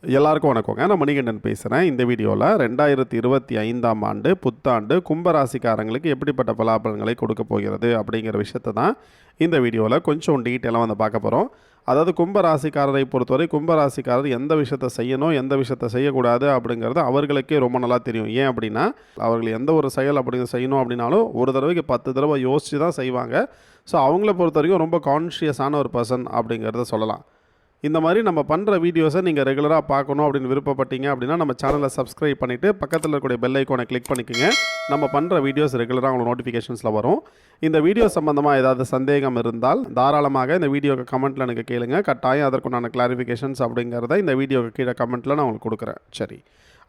எல்லாருக்கும் வணக்கங்க. நான் மணிகண்டன் பேசுகிறேன். இந்த வீடியோவில் 2025ஆம் ஆண்டு புத்தாண்டு கும்பராசிக்காரங்களுக்கு எப்படிப்பட்ட பலாபலன்களை கொடுக்க போகிறது அப்படிங்கிற விஷயத்தை தான் இந்த வீடியோவில் கொஞ்சம் டீட்டெயிலாக வந்து பார்க்க போகிறோம். அதாவது கும்பராசிக்காரரை பொறுத்தவரை கும்பராசிக்காரர் எந்த விஷயத்தை செய்யணும், எந்த விஷயத்தை செய்யக்கூடாது அப்படிங்கிறது அவர்களுக்கே ரொம்ப நல்லா தெரியும். ஏன் அப்படின்னா, அவர்கள் எந்த ஒரு செயல் அப்படிங்க செய்யணும் அப்படின்னாலும் ஒரு தடவைக்கு 10 தடவை யோசித்து தான் செய்வாங்க. ஸோ அவங்கள பொறுத்த வரைக்கும் ரொம்ப கான்ஷியஸான ஒரு பர்சன் அப்படிங்கிறத சொல்லலாம். இந்த மாதிரி நம்ம பண்ணுற வீடியோஸை நீங்கள் ரெகுலராக பார்க்கணும் அப்படின்னு விருப்பப்பட்டீங்க அப்படின்னா நம்ம சேனலை சப்ஸ்கிரைப் பண்ணிவிட்டு பக்கத்தில் இருக்கக்கூடிய பெல் ஐக்கானை கிளிக் பண்ணிக்கோங்க. நம்ம பண்ணுற வீடியோஸ் ரெகுலராக உங்களுக்கு நோட்டிஃபிகேஷன்ஸில் வரும். இந்த வீடியோ சம்மந்தமாக ஏதாவது சந்தேகம் இருந்தால் தாராளமாக இந்த வீடியோக்கு கமெண்ட்டில் எனக்கு கேளுங்க. கட்டாயம் அதற்குண்டான கிளாரிஃபிகேஷன்ஸ் அப்படிங்கிறத இந்த வீடியோக்கு கீழே கமெண்ட்டில் நான் உங்களுக்கு கொடுக்குறேன். சரி,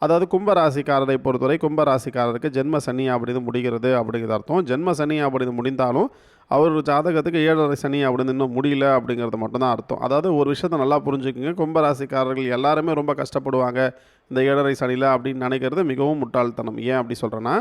அதாவது கும்பராசிக்காரரை பொறுத்தவரை கும்பராசிக்காரருக்கு ஜென்ம சனி அப்படின்னு முடிகிறது அப்படிங்கிறது அர்த்தம். ஜென்ம சனி அப்படின்னு முடிந்தாலும் அவர் ஜாதகத்துக்கு 7.5 சனி அப்படின்னு இன்னும் முடியல அப்படிங்கிறது மட்டும்தான் அர்த்தம். அதாவது ஒரு விஷயத்தை நல்லா புரிஞ்சுக்குங்க, கும்பராசிக்காரர்கள் எல்லாருமே ரொம்ப கஷ்டப்படுவாங்க இந்த 7.5 சனியில் அப்படின்னு நினைக்கிறது மிகவும் முட்டாள்தனம். ஏன் அப்படி சொல்கிறேன்னா,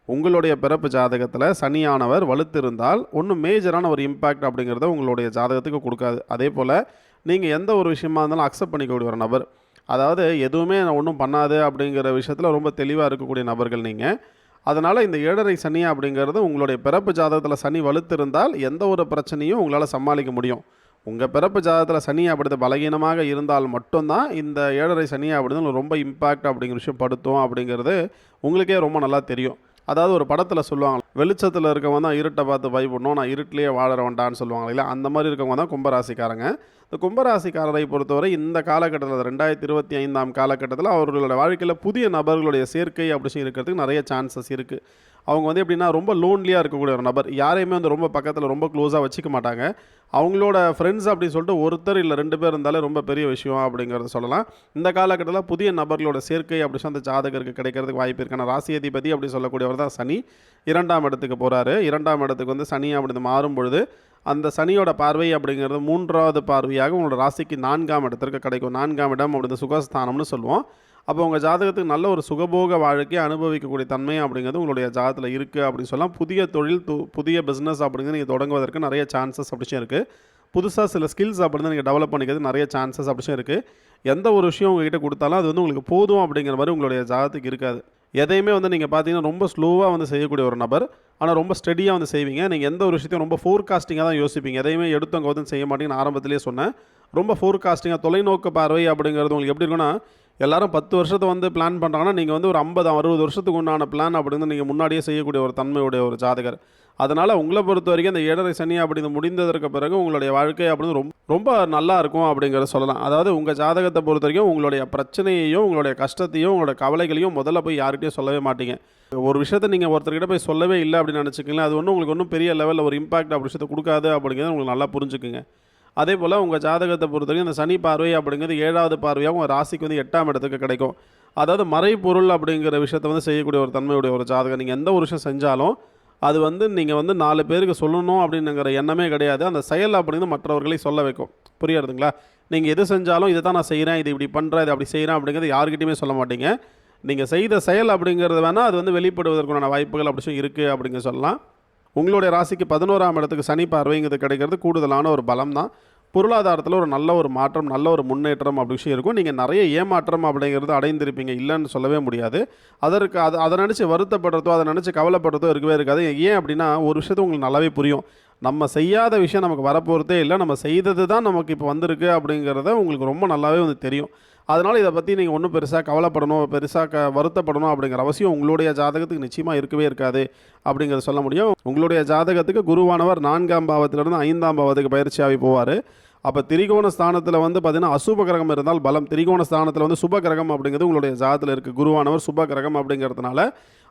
உங்களுடைய பிறப்பு ஜாதகத்தில் சனியானவர் வலுத்திருந்தால் ஒன்றும் மேஜரான ஒரு இம்பேக்ட் அப்படிங்கிறத உங்களுடைய ஜாதகத்துக்கு கொடுக்காது. அதே போல் நீங்கள் எந்த ஒரு விஷயமா இருந்தாலும் அக்செப்ட் பண்ணிக்கக்கூடிய ஒரு நபர், அதாவது எதுவுமே நான் ஒன்றும் பண்ணாது அப்படிங்கிற விஷயத்தில் ரொம்ப தெளிவாக இருக்கக்கூடிய நபர்கள் நீங்கள். அதனால் இந்த 7.5 சனி அப்படிங்கிறது உங்களுடைய பிறப்பு ஜாதகத்தில் சனி வலுத்திருந்தால் எந்த ஒரு பிரச்சனையும் உங்களால் சமாளிக்க முடியும். உங்கள் பிறப்பு ஜாதகத்தில் சனி அப்படி பலகீனமாக இருந்தால் மட்டும்தான் இந்த 7.5 சனி அப்படிங்கிறது ரொம்ப இம்பேக்ட் அப்படிங்கிற விஷயம் படுத்தும் அப்படிங்கிறது உங்களுக்கே ரொம்ப நல்லா தெரியும். அதாவது ஒரு படத்தில் சொல்லுவாங்க, வெளிச்சத்தில் இருக்கவங்க தான் இருட்டை பார்த்து பயப்படணும், நான் இருட்டிலேயே வாழற வேண்டான்னு சொல்லுவாங்க இல்லையா. அந்த மாதிரி இருக்கவங்க தான் கும்பராசிக்காரங்க. இந்த கும்பராசிக்காரரை பொறுத்தவரை இந்த காலகட்டத்தில் 2025ஆம் காலகட்டத்தில் அவர்களோட வாழ்க்கையில் புதிய நபர்களுடைய சேர்க்கை அப்படி இருக்கிறதுக்கு நிறைய சான்சஸ் இருக்குது. அவங்க வந்து எப்படின்னா ரொம்ப லோன்லியாக இருக்கக்கூடிய ஒரு நபர், யாரையுமே வந்து ரொம்ப பக்கத்தில் ரொம்ப க்ளோஸாக வச்சுக்க மாட்டாங்க. அவங்களோட ஃப்ரெண்ட்ஸ் அப்படின்னு சொல்லிட்டு ஒருத்தர் இல்லை 2 பேர் இருந்தாலே ரொம்ப பெரிய விஷயம் அப்படிங்கிறத சொல்லலாம். இந்த காலகட்டத்தில் புதிய நபர்களோட சேர்க்கை அப்படி அந்த ஜாதகருக்கு கிடைக்கிறதுக்கு வாய்ப்பு இருக்கான. ராசி அதிபதி அப்படி சொல்லக்கூடியவர் தான் சனி 2ஆம் இடத்துக்கு போகிறாரு. 2ஆம் இடத்துக்கு வந்து சனி அப்படி மாறும் பொழுது அந்த சனியோட பார்வை அப்படிங்கிறது 3வது பார்வையாக உங்களோட ராசிக்கு 4ஆம் இடத்திற்கு கிடைக்கும். 4ஆம் இடம் அப்படி சுகஸ்தானம்னு சொல்லுவோம். அப்போ உங்கள் ஜாதகத்துக்கு நல்ல ஒரு சுகபோக வாழ்க்கையை அனுபவிக்கக்கூடிய தன்மை அப்படிங்கிறது உங்களுடைய ஜாதகத்தில் இருக்குது அப்படின்னு சொல்லலாம். புதிய தொழில் புதிய பிஸ்னஸ் அப்படிங்கிறது நீங்கள் தொடங்குவதற்கு நிறைய சான்சஸ் அப்படிச்சும் இருக்குது. புதுசாக சில ஸ்கில்ஸ் அப்படின்னு நீங்கள் டெவலப் பண்ணிக்கிறது நிறைய சான்சஸ் அப்படிச்சும் இருக்குது. எந்த ஒரு விஷயம் உங்ககிட்ட கொடுத்தாலும் அது வந்து உங்களுக்கு போதும் அப்படிங்கிற மாதிரி உங்களுடைய ஜாதகத்துக்கு இருக்காது. எதையுமே வந்து நீங்கள் பார்த்தீங்கன்னா ரொம்ப ஸ்லோவாக வந்து செய்யக்கூடிய ஒரு நபர், ஆனால் ரொம்ப ஸ்டடியாக வந்து செய்வீங்க. நீங்கள் எந்த ஒரு விஷயத்தையும் ரொம்ப ஃபோர்காஸ்டிங்காக தான் யோசிப்பீங்க. எதையுமே எடுத்தவங்க வந்து செய்ய மாட்டீங்கன்னு ஆரம்பத்திலேயே சொன்னேன். ரொம்ப ஃபோர்காஸ்டிங்காக தொலைநோக்கு பார்வை அப்படிங்கிறது உங்களுக்கு எப்படி இருக்குன்னா, எல்லாரும் 10 வருஷத்தை வந்து பிளான் பண்ணுறாங்கன்னா நீங்கள் வந்து ஒரு 50-60 வருஷத்துக்கு உண்டான பிளான் அப்படிங்கிறது நீங்கள் முன்னாடியே செய்யக்கூடிய ஒரு தன்மையுடைய ஒரு ஜாதகர். அதனால் உங்களை பொறுத்த வரைக்கும் இந்த 7.5 சனி அப்படின்னு முடிந்ததற்கு பிறகு உங்களுடைய வாழ்க்கை அப்படின்னு ரொம்ப நல்லா இருக்கும் அப்படிங்கிறத சொல்லலாம். அதாவது உங்கள் ஜாதகத்தை பொறுத்த வரைக்கும் உங்களுடைய பிரச்சனையையும் உங்களுடைய கஷ்டத்தையும் உங்களோட கவலைகளையும் முதல்ல போய் யார்கிட்டையும் சொல்லவே மாட்டீங்க. ஒரு விஷயத்தை நீங்கள் ஒருத்தர்கிட்ட போய் சொல்லவே இல்லை அப்படின்னு நினச்சிக்கிங்களேன், அது ஒன்றும் உங்களுக்கு ஒன்றும் பெரிய லெவலில் ஒரு இம்பாக்ட் அப்படி விஷயத்தை கொடுக்காது அப்படிங்கிறத உங்களுக்கு நல்லா புரிஞ்சுக்குங்க. அதே போல் உங்கள் ஜாதகத்தை பொறுத்த வரைக்கும் இந்த சனி பார்வை அப்படிங்கிறது 7வது பார்வையாக உங்கள் ராசிக்கு வந்து 8ஆம் இடத்துக்கு கிடைக்கும். அதாவது மறைபொருள் அப்படிங்கிற விஷயத்தை வந்து செய்யக்கூடிய ஒரு தன்மையுடைய ஒரு ஜாதகம். நீங்கள் எந்த ஒரு விஷயம் செஞ்சாலும் அது வந்து நீங்கள் வந்து 4 பேருக்கு சொல்லணும் அப்படிங்கிற எண்ணமே கிடையாது. அந்த செயல் அப்படிங்கிறது மற்றவர்களை சொல்ல வைக்கும். புரியுறதுங்களா? நீங்கள் எது செஞ்சாலும் இதை தான் நான் செய்கிறேன், இது இப்படி பண்ணுறேன், இது அப்படி செய்கிறேன் அப்படிங்கிறது யாருக்கிட்டையுமே சொல்ல மாட்டீங்க. நீங்கள் செய்த செயல் அப்படிங்கிறது வேணால் அது வந்து வெளிப்படுவதற்கான வாய்ப்புகள் அப்படி இருக்குது அப்படிங்க சொல்லலாம். உங்களுடைய ராசிக்கு 11ஆம் இடத்துக்கு சனி பார்வைங்கிறது கிடைக்கிறது கூடுதலான ஒரு பலம் தான். பொருளாதாரத்தில் ஒரு நல்ல ஒரு மாற்றம், நல்ல ஒரு முன்னேற்றம் அப்படி விஷயம் இருக்கும். நீங்கள் நிறைய ஏமாற்றம் அப்படிங்கிறது அடைந்திருப்பீங்க, இல்லைன்னு சொல்லவே முடியாது. அதை நினச்சி வருத்தப்படுறதோ அதை நினச்சி கவலைப்படுறதோ இருக்கவே இருக்காது. ஏன் அப்படின்னா, ஒரு விஷயத்தை உங்களுக்கு நல்லாவே புரியும். நம்ம செய்யாத விஷயம் நமக்கு வரப்போகிறதே இல்லை, நம்ம செய்தது தான் நமக்கு இப்போ வந்திருக்கு அப்படிங்கிறத உங்களுக்கு ரொம்ப நல்லாவே வந்து தெரியும். அதனால் இதை பற்றி நீங்கள் ஒன்றும் பெருசாக கவலைப்படணும், பெருசாக வருத்தப்படணும் அப்படிங்கிற அவசியம் உங்களுடைய ஜாதகத்துக்கு நிச்சயமாக இருக்கவே இருக்காது அப்படிங்கிறத சொல்ல முடியும். உங்களுடைய ஜாதகத்துக்கு குருவானவர் 4ஆம் பாவத்திலிருந்து 5ஆம் பாவத்துக்கு பயிற்சியாகி போவார். அப்போ திரிகோண ஸ்தானத்தில் வந்து பார்த்திங்கன்னா அசுப கிரகம் இருந்தால் பலம், திரிகோண ஸ்தானத்தில் வந்து சுப கிரகம் அப்படிங்கிறது உங்களுடைய ஜாதகத்தில் இருக்குது. குருவானவர் சுப கிரகம் அப்படிங்கிறதுனால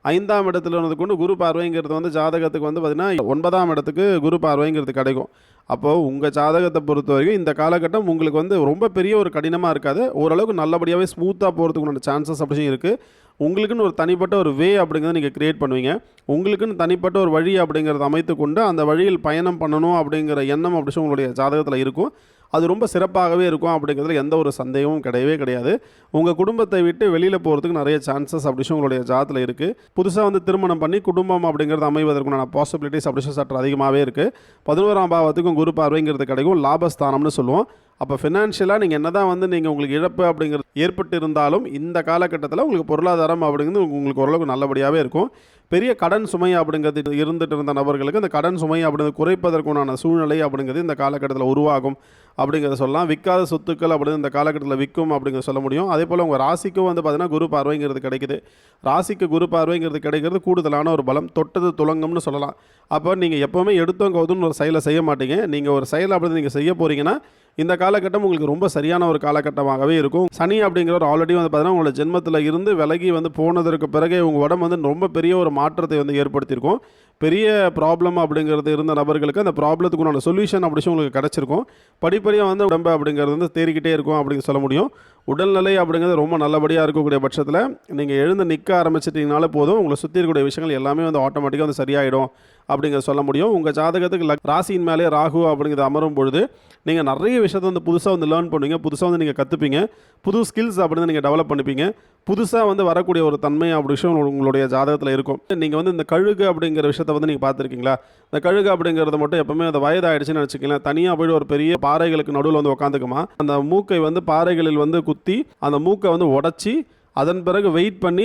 5ஆம் இடத்துல இருந்து கொண்டு குரு பார்வைங்கிறது வந்து ஜாதகத்துக்கு வந்து பார்த்திங்கன்னா 9ஆம் இடத்துக்கு குரு பார்வைங்கிறது கிடைக்கும். அப்போது உங்கள் ஜாதகத்தை பொறுத்த வரைக்கும் இந்த காலகட்டம் உங்களுக்கு வந்து ரொம்ப பெரிய ஒரு கடினமாக இருக்காது. ஓரளவுக்கு நல்லபடியாகவே ஸ்மூத்தாக போகிறதுக்குள்ள சான்சஸ் அப்படியும் இருக்குது. உங்களுக்குன்னு ஒரு தனிப்பட்ட ஒரு வே அப்படிங்கிறத நீங்கள் க்ரியேட் பண்ணுவீங்க. உங்களுக்குன்னு தனிப்பட்ட ஒரு வழி அப்படிங்கிறத அமைத்து கொண்டு அந்த வழியில் பயணம் பண்ணணும் அப்படிங்கிற எண்ணம் அப்படி உங்களுடைய ஜாதகத்தில் இருக்கும். அது ரொம்ப சிறப்பாகவே இருக்கும் அப்படிங்கிறதுல எந்த ஒரு சந்தேகமும் கிடையவே கிடையாது. உங்கள் குடும்பத்தை விட்டு வெளியில் போகிறதுக்கு நிறைய சான்சஸ் அப்படி உங்களுடைய ஜாதகத்தில் இருக்குது. புதுசாக வந்து திருமணம் பண்ணி குடும்பம் அப்படிங்கிறது அமைவதற்கான பாசிபிலிட்டிஸ் அப்படி சற்று அதிகமாகவே இருக்குது. 11ஆம் பாவத்துக்கும் குரு பார்வைங்கிறது கிடைக்கும். லாபஸ்தானம்னு சொல்லுவோம். அப்போ ஃபினான்ஷியலாக நீங்கள் என்ன தான் வந்து நீங்கள் உங்களுக்கு இழப்பு அப்படிங்கிறது ஏற்பட்டு இருந்தாலும் இந்த காலகட்டத்தில் உங்களுக்கு பொருளாதாரம் அப்படிங்கிறது உங்களுக்கு ஓரளவுக்கு நல்லபடியாகவே இருக்கும். பெரிய கடன் சுமை அப்படிங்கிறது இருந்துட்டு இருந்த நபர்களுக்கு இந்த கடன் சுமை அப்படிங்கிறது குறைப்பதற்குண்டான சூழ்நிலை அப்படிங்கிறது இந்த காலகட்டத்தில் உருவாகும் அப்படிங்கிறத சொல்லலாம். விற்காத சொத்துக்கள் அப்படின்னு இந்த காலகட்டத்தில் விற்கும் அப்படிங்கிறத சொல்ல முடியும். அதே போல் உங்கள் ராசிக்கும் வந்து பார்த்தீங்கன்னா குரு பார்வைங்கிறது கிடைக்குது. ராசிக்கு குரு பார்வைங்கிறது கிடைக்கிறது கூடுதலான ஒரு பலம், தொட்டது துலங்கம்னு சொல்லலாம். அப்போ நீங்கள் எப்போவுமே எடுத்தோம் கவுதுன்னு ஒரு செயலை செய்ய மாட்டீங்க. நீங்கள் ஒரு செயல் அப்படி நீங்கள் செய்ய போகிறீங்கன்னா இந்த காலகட்டம் உங்களுக்கு ரொம்ப சரியான ஒரு காலகட்டமாகவே இருக்கும். சனி அப்படிங்கிறவர் ஆல்ரெடி வந்து பார்த்தீங்கன்னா உங்களோட ஜென்மத்தில் இருந்து விலகி வந்து போனதற்கு பிறகு உங்கள் உடம்பு வந்து ரொம்ப பெரிய ஒரு மாற்றத்தை வந்து ஏற்படுத்தியிருக்கும். பெரிய ப்ராப்ளம் அப்படிங்கிறது இருந்த நபர்களுக்கு அந்த ப்ராப்ளத்துக்கு உண்டான சொல்யூஷன் அப்படி உங்களுக்கு கிடச்சிருக்கும். படிப்படியாக வந்து உடம்பு அப்படிங்கிறது வந்து தேறிக்கிட்டே இருக்கும் அப்படின்னு சொல்ல முடியும். உடல்நிலை அப்படிங்கிறது ரொம்ப நல்லபடியாக இருக்கக்கூடிய பட்சத்தில் நீங்கள் எழுந்து நிற்க ஆரம்பிச்சிட்டிங்கனாலே போதும், உங்களை சுற்றி இருக்கக்கூடிய விஷயங்கள் எல்லாமே வந்து ஆட்டோமேட்டிக்காக வந்து சரியாயிடும் அப்படிங்கிறத சொல்ல முடியும். உங்கள் ஜாதகத்துக்கு ராசியின் மேலே ராகு அப்படிங்கிறது அமரும் பொழுது நீங்கள் நிறைய விஷயத்தை வந்து புதுசாக வந்து லேர்ன் பண்ணுவீங்க, புதுசாக வந்து நீங்கள் கற்றுப்பீங்க, புது ஸ்கில்ஸ் அப்படின்னு நீங்கள் டெவலப் பண்ணிப்பீங்க. புதுசாக வந்து வரக்கூடிய ஒரு தன்மை அப்படி விஷயம் உங்களுடைய ஜாதகத்தில் இருக்கும். நீங்கள் வந்து இந்த கழுகு அப்படிங்கிற விஷயத்தை வந்து நீங்கள் பார்த்துருக்கீங்களா? இந்த கழுகு அப்படிங்கிறது மட்டும் எப்பவுமே அந்த வயதாகிடுச்சுன்னு நினச்சிக்கலாம், தனியாக போய்ட்டு ஒரு பெரிய பாறைகளுக்கு நடுவில் வந்து உட்காந்துக்குமா, அந்த மூக்கை வந்து பாறைகளில் வந்து குத்தி அந்த மூக்கை வந்து உடச்சி அதன் பிறகு வெயிட் பண்ணி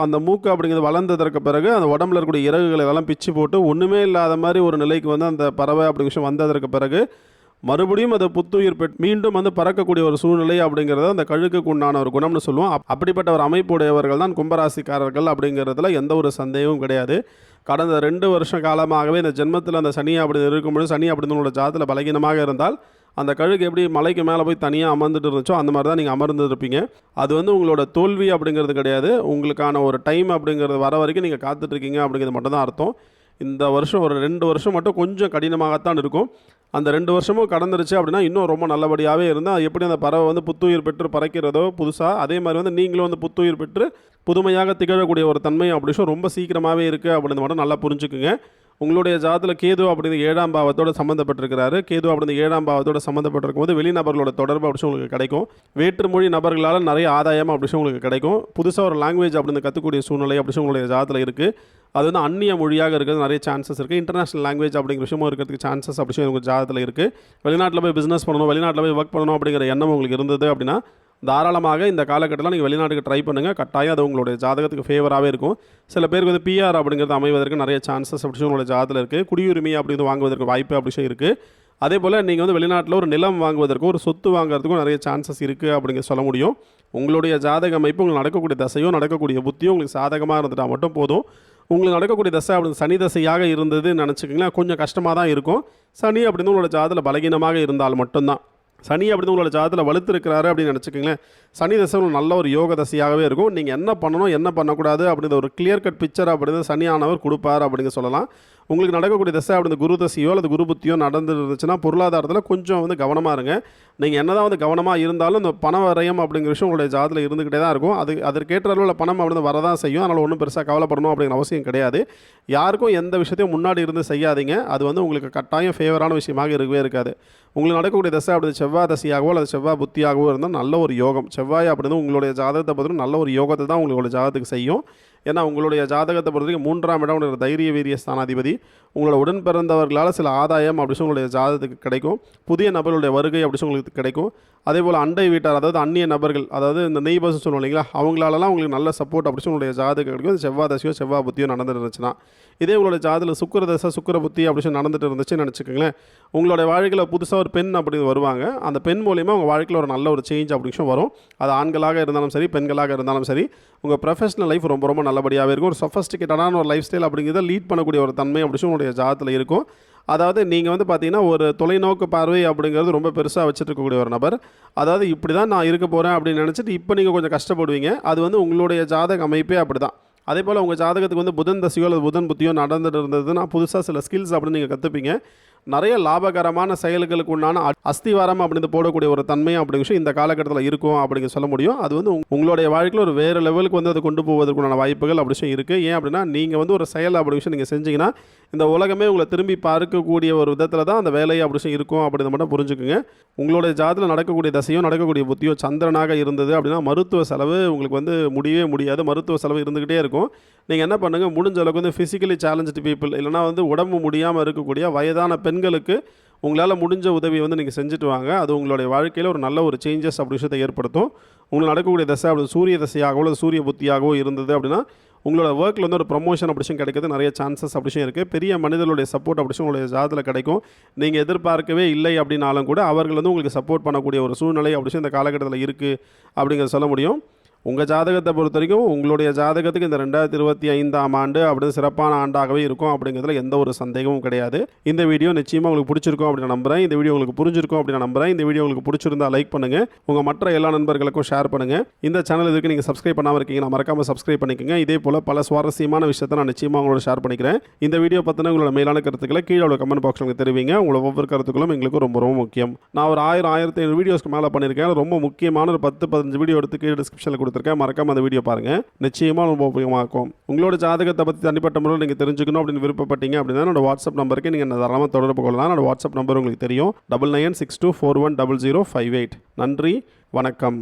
அந்த மூக்கு அப்படிங்கிறது வளர்ந்ததற்கு பிறகு அந்த உடம்புல இருக்கக்கூடிய இறகுகளை எல்லாம் பிச்சு போட்டு ஒன்றுமே இல்லாத மாதிரி ஒரு நிலைக்கு வந்து அந்த பறவை அப்படி விஷயம் வந்ததற்கு பிறகு மறுபடியும் அதை புத்துயிர் மீண்டும் வந்து பறக்கக்கூடிய ஒரு சூழ்நிலை அப்படிங்கிறத அந்த கழுகுக்கு உண்டான ஒரு குணம்னு சொல்லுவோம். அப்படிப்பட்ட ஒரு அமைப்புடையவர்கள் தான் கும்பராசிக்காரர்கள் அப்படிங்கிறதுல எந்த ஒரு சந்தேகமும் கிடையாது. கடந்த 2 வருஷ காலமாகவே இந்த ஜென்மத்தில் அந்த சனி அப்படி இருக்கும்போது சனி அப்படி உங்களோட ஜாதத்தில் பலகீனமாக இருந்தால் அந்த கழுகு எப்படி மலைக்கு மேலே போய் தனியாக அமர்ந்துட்டு இருந்துச்சோ அந்த மாதிரி தான் நீங்கள் அமர்ந்துருப்பீங்க. அது வந்து உங்களோட தோல்வி அப்படிங்கிறது கிடையாது. உங்களுக்கான ஒரு டைம் அப்படிங்கிறது வர வரைக்கும் நீங்கள் காத்துட்ருக்கீங்க அப்படிங்கிறது மட்டும் தான் அர்த்தம். இந்த வருஷம் ஒரு 2 வருஷம் மட்டும் கொஞ்சம் கடினமாகத்தான் இருக்கும். அந்த 2 வருஷமும் கடந்துருச்சு அப்படின்னா இன்னும் ரொம்ப நல்லபடியாகவே இருந்தால் எப்படி அந்த பறவை வந்து புத்துயிர் பெற்று பறக்கிறதோ புதுசாக, அதே மாதிரி வந்து நீங்களும் வந்து புத்துயிர் பெற்று புதுமையாக திகழக்கூடிய ஒரு தன்மை அப்படி ரொம்ப சீக்கிரமாகவே இருக்குது அப்படின்னு மட்டும் நல்லா புரிஞ்சுக்குங்க. உங்களுடைய ஜாதத்தில் கேது அப்படிங்கிறது 7ஆம் பாவத்தோடு சம்மந்தப்பட்டிருக்கிறாரு. கேது அப்படிங்கிறது 7ஆம் பாவத்தோடு சம்மந்தப்பட்டிருக்கும் போது வெளிநபர்களோட தொடர்பு அப்படி உங்களுக்கு கிடைக்கும். வேற்றுமொழி நபர்களால் நிறைய ஆதாயம் அப்படி உங்களுக்கு கிடைக்கும். புதுசாக ஒரு லாங்குவேஜ் அப்படின்னு கற்றுக்கூடிய சூழ்நிலை அப்படி உங்களுடைய ஜாதத்தில் இருக்குது. அது வந்து அந்நிய மொழியாக இருக்கிறது நிறைய சான்சஸ் இருக்குது. இன்டர்நேஷனல் லாங்குவேஜ் அப்படிங்கிற விஷயமும் இருக்கிறதுக்கு சான்சஸ் அப்படி உங்கள் ஜாதத்தில் இருக்குது. வெளிநாட்டில் போய் பிஸ்னஸ் பண்ணணும், வெளிநாட்டில் போய் ஒர்க் பண்ணணும் அப்படிங்கிற எண்ணம் உங்களுக்கு இருந்தது அப்படின்னா தாராளமாக இந்த காலகட்டத்தில் நீங்கள் வெளிநாட்டுக்கு ட்ரை பண்ணுங்கள். கட்டாயம் அது உங்களுடைய ஜாதகத்துக்கு ஃபேவராகவே இருக்கும். சில பேருக்கு வந்து பிஆர் அப்படிங்கிறது அமைவதற்கு நிறைய சான்சஸ் அப்படி உங்களுடைய ஜாதத்தில் இருக்குது. குடியுரிமை அப்படிங்கிறது வாங்குவதற்கு வாய்ப்பு அப்படி இருக்குது. அதே போல் நீங்கள் வந்து வெளிநாட்டில் ஒரு நிலம் வாங்குவதற்கும் ஒரு சொத்து வாங்குறதுக்கும் நிறைய சான்சஸ் இருக்குது அப்படிங்கிற சொல்ல முடியும். உங்களுடைய ஜாதக அமைப்பு உங்களுக்கு நடக்கக்கூடிய தசையோ நடக்கக்கூடிய புத்தியோ உங்களுக்கு சாதகமாக இருந்துட்டால் மட்டும் போதும். உங்களுக்கு நடக்கக்கூடிய தசை அப்படி சனி தசையாக இருந்ததுன்னு நினச்சிக்கிங்களேன், கொஞ்சம் கஷ்டமாக தான் இருக்கும். சனி அப்படின்னு உங்களோட ஜாதத்தில் பலகீனமாக இருந்தால் மட்டும்தான். சனி அப்படின்னு உங்களோட ஜாதத்தில் வலுத்திருக்கிறாரு அப்படின்னு நினச்சிக்கிங்களேன், சனி தசை நல்ல ஒரு யோக தசையாகவே இருக்கும். நீங்கள் என்ன பண்ணணும் என்ன பண்ணக்கூடாது அப்படிங்கிற ஒரு கிளியர் கட் பிக்சர் அப்படிங்கிறது சனியானவர் கொடுப்பார் அப்படிங்க சொல்லலாம். உங்களுக்கு நடக்கக்கூடிய தசை அப்படி குரு தசையோ அல்லது குரு புத்தியோ நடந்துருந்துச்சுன்னா பொருளாதாரத்தில் கொஞ்சம் வந்து கவனமாக இருங்க. நீங்கள் என்ன தான் வந்து கவனமாக இருந்தாலும் இந்த பண வரையம் அப்படிங்கிற விஷயம் உங்களுடைய ஜாதத்தில் இருந்துக்கிட்டே தான் இருக்கும். அதற்கேற்ற அளவில் பணம் அப்படின்னு வரதான் செய்யும். அதனால் ஒன்றும் பெருசாக கவலைப்படணும் அப்படிங்கிற அவசியம் கிடையாது. யாருக்கும் எந்த விஷயத்தையும் முன்னாடி இருந்து செய்யாதீங்க. அது வந்து உங்களுக்கு கட்டாயம் ஃபேவரான விஷயமாக இருக்கவே இருக்காது. உங்களுக்கு நடக்கக்கூடிய தசை அப்படி செவ்வாய் தசையாகவோ அல்லது செவ்வாய் புத்தியாகவோ இருந்தால் நல்ல ஒரு யோகம். செவ்வாய் அப்படின்னு உங்களுடைய ஜாதகத்தை பொறுத்து நல்ல ஒரு யோகத்தை தான் உங்களுடைய ஜாதகத்துக்கு செய்யும். ஏன்னா உங்களுடைய ஜாதகத்தை பொறுத்தவரைக்கும் 3ஆம் இடம் ஒரு தைரிய வீரிய ஸ்தானாதிபதி. உங்களோட உடன் பிறந்தவர்களால் சில ஆதாயம் அப்படி உங்களுடைய ஜாதகத்துக்கு கிடைக்கும். புதிய நபர்களுடைய வருகை அப்படி உங்களுக்கு கிடைக்கும். அதே போல் அண்டை வீட்டார், அதாவது அந்நிய நபர்கள், அதாவது இந்த நெய்பர்ஸ் சொல்லுவோம் இல்லைங்களா, அவங்களாலலாம் உங்களுக்கு நல்ல சப்போர்ட் அப்படி உங்களுடைய ஜாதகம் கிடைக்கும். செவ்வாய் தசையோ செவ்வாய் புத்தியோ நடந்துட்டு இருந்துச்சுன்னா. இதே உங்களுடைய ஜாதகத்தில் சுக்கிர தசை சுக்கிர புத்தி அப்படி நடந்துட்டு இருந்துச்சுன்னு நினச்சிக்கோங்களேன், உங்களுடைய வாழ்க்கையில் புதுசாக ஒரு பெண் அப்படி வருவாங்க. அந்த பெண் மூலிமா உங்கள் வாழ்க்கையில் ஒரு நல்ல ஒரு சேஞ்ச் அப்படி விஷயம் வரும். அது ஆண்களாக இருந்தாலும் சரி பெண்களாக இருந்தாலும் சரி, உங்கள் ப்ரொஃபஷனல் லைஃப் ரொம்ப ரொம்ப நல்லபடியாகவே இருக்கும். ஒரு சொஃபஸ்டிகேட்டடான ஒரு லைஃப் ஸ்டைல் அப்படிங்கிறத லீட் பண்ணக்கூடிய ஒரு தன்மை அப்படி உங்களுடைய ஜாதகத்தில் இருக்கும். அதாவது நீங்கள் வந்து பார்த்தீங்கன்னா ஒரு தொலைநோக்கு பார்வை அப்படிங்கிறது ரொம்ப பெருசாக வச்சுட்டு இருக்கக்கூடிய ஒரு நபர். அதாவது இப்படி தான் நான் இருக்க போகிறேன் அப்படின்னு நினச்சிட்டு இப்போ நீங்கள் கொஞ்சம் கஷ்டப்படுவீங்க. அது வந்து உங்களுடைய ஜாதக அமைப்பே அப்படி தான். அதே போல் உங்கள் ஜாதகத்துக்கு வந்து புதன் தசையோ அல்லது புதன் புத்தியோ நடந்துட்டு இருந்ததுன்னா புதுசாக சில ஸ்கில்ஸ் அப்படின்னு நீங்கள் கற்றுப்பீங்க. நிறைய லாபகரமான செயல்களுக்கு உண்டான அஸ்திவாரம் அப்படின்னு போடக்கூடிய ஒரு தன்மை அப்படிங்கிற விஷயம் இந்த காலகட்டத்தில் இருக்கும் அப்படிங்க சொல்ல முடியும். அது வந்து உங்களுடைய வாழ்க்கையில் ஒரு வேறு லெவலுக்கு வந்து அதை கொண்டு போவதற்குண்டான வாய்ப்புகள் அப்படி விஷயம் இருக்குது. ஏன் அப்படின்னா நீங்கள் வந்து ஒரு செயல் அப்படி விஷயம் நீங்கள் செஞ்சீங்கன்னா இந்த உலகமே உங்களை திரும்பி பார்க்கக்கூடிய ஒரு விதத்தில் தான் அந்த வேலையை அப்படி விஷயம் இருக்கும் அப்படிங்கிறத மட்டும் புரிஞ்சுக்குங்க. உங்களுடைய ஜாதத்தில் நடக்கக்கூடிய தசையோ நடக்கக்கூடிய புத்தியோ சந்திரனாக இருந்தது அப்படின்னா மருத்துவ செலவு உங்களுக்கு வந்து முடியவே முடியாது. மருத்துவ செலவு இருந்துக்கிட்டே இருக்கும். நீங்கள் என்ன பண்ணுங்கள், முடிஞ்ச அளவுக்கு வந்து ஃபிசிக்கலி சேலஞ்சு பீப்புள் இல்லைனா வந்து உடம்பு முடியாமல் இருக்கக்கூடிய வயதான பெண்களுக்கு உங்களால் முடிஞ்ச உதவியை வந்து நீங்கள் செஞ்சுட்டு வாங்க. அது உங்களுடைய வாழ்க்கையில் ஒரு நல்ல ஒரு சேஞ்சஸ் அப்படி விஷயத்தை ஏற்படுத்தும். உங்களுக்கு நடக்கக்கூடிய தசை அப்படி சூரிய தசையாகவோ இல்லை சூரிய புத்தியாகவோ இருந்தது அப்படின்னா உங்களோட ஒர்க்கில் வந்து ஒரு ப்ரொமோஷன் அப்படி விஷயம் கிடைக்கிறது நிறைய சான்சஸ் அப்படி விஷயம் இருக்குது. பெரிய மனிதர்களுடைய சப்போர்ட் அப்படி விஷயம் உங்களுடைய ஜாதத்தில் கிடைக்கும். நீங்கள் எதிர்பார்க்கவே இல்லை அப்படின்னாலும் கூட அவர்கள் வந்து உங்களுக்கு சப்போர்ட் பண்ணக்கூடிய ஒரு சூழ்நிலை அப்படி விஷயம் இந்த காலகட்டத்தில் இருக்குது அப்படிங்கிறத சொல்ல முடியும். உங்கள் ஜாதகத்தை பொறுத்த வரைக்கும் உங்களுடைய ஜாதகத்துக்கு இந்த 2025ஆம் ஆண்டு அப்படின்னு சிறப்பான ஆண்டாகவே இருக்கும் அப்படிங்கிறதுல எந்த ஒரு சந்தேகமும் கிடையாது. இந்த வீடியோ நிச்சயமாக உங்களுக்கு பிடிச்சிருக்கும் அப்படின்னு நான் நம்புகிறேன். இந்த வீடியோ உங்களுக்கு புரிஞ்சிருக்கும் அப்படின்னு நான் நம்புகிறேன். இந்த வீடியோ உங்களுக்கு பிடிச்சிருந்தா லைக் பண்ணுங்கள், உங்கள் மற்ற எல்லா நண்பர்களுக்கும் ஷேர் பண்ணுங்கள். இந்த சேனல் இதுக்கு நீங்கள் சப்ஸ்கிரைப் பண்ணாமல் இருக்கீங்கன்னா மறக்காமல் சப்ஸ்கிரைப் பண்ணிக்கோங்க. இதே போல் பல சுவாரஸ்யமான விஷயத்தை நான் நிச்சயமாக உங்களோட ஷேர் பண்ணிக்கிறேன். இந்த வீடியோ பற்றின உங்களோட மேலான கருத்துக்களை கீழே உள்ள கமெண்ட் பாக்ஸில் உங்களுக்கு தெரிவிங்க. உங்களோட ஒவ்வொரு கருத்துக்களும் எங்களுக்கு ரொம்ப ரொம்ப முக்கியம். நான் ஒரு 1000-1500 வீடியோஸ்க்கு மேலே பண்ணியிருக்கேன். ரொம்ப முக்கியமான ஒரு 10-15 வீடியோ எடுத்து கீழே டிஸ்கிரிப்ஷனில் கொடுத்துருக்கேன். மறக்காம அந்த வீடியோ பாருங்க, நிச்சயமா ரொம்ப உபயோகமாக இருக்கும். உங்களோட ஜாதகத்தை பற்றி தனிப்பட்ட முறையில் நீங்கள் தெரிஞ்சுக்கணும் அப்படின்னு விருப்பப்பட்டீங்க அப்படின்னா என்னோட வாட்ஸ்அப் நம்பருக்கு நீங்கள் தாராளமாக தொடர்பு கொள்ளலாம். என்னோட வாட்ஸ்அப் நம்பர் உங்களுக்கு தெரியும், 9962410058. நன்றி, வணக்கம்.